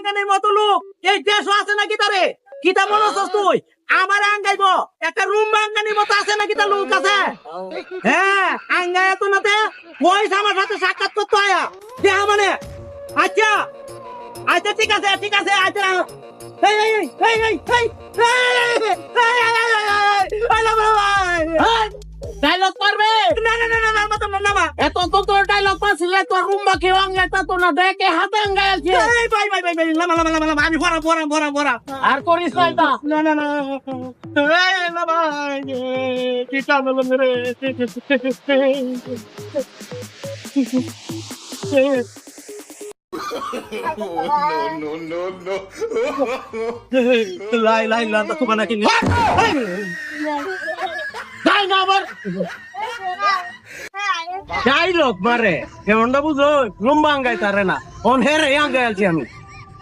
আঙ্গানের মতো লোক এই দেশও আছে নাকি তারে কিতা মনে করছ তুই আমার আঙ্গাইব একটা রুম আঙ্গানির মতো আছে নাকি তার লোক আছে হ্যাঁ আঙ্গায় তো নাতে পয়সা আমার সাথে সাক্ষাৎ করতে আয়া দেহা মানে আচ্ছা আচ্ছা ঠিক আছে আচ্ছা এই এই এই এই ডায়লগ পারবে না না না না না না এত তো তোর ডায়লগ পাছিস তোর রুম্বা কেউ আঙ্গাইতা তো না দেখে হাতে আঙ্গাই আছে এই ভাই লামা আমি ভরা আর করিস না এটা না না না এই না ভাই কি কামল মেরে no. লাই লা তো বানা কি যাই না আবার ডায়লগ মারে এমনটা বুঝো রুম্বা আঙ্গাই তারে না অন হেরে আঙ্গাই আছি আমি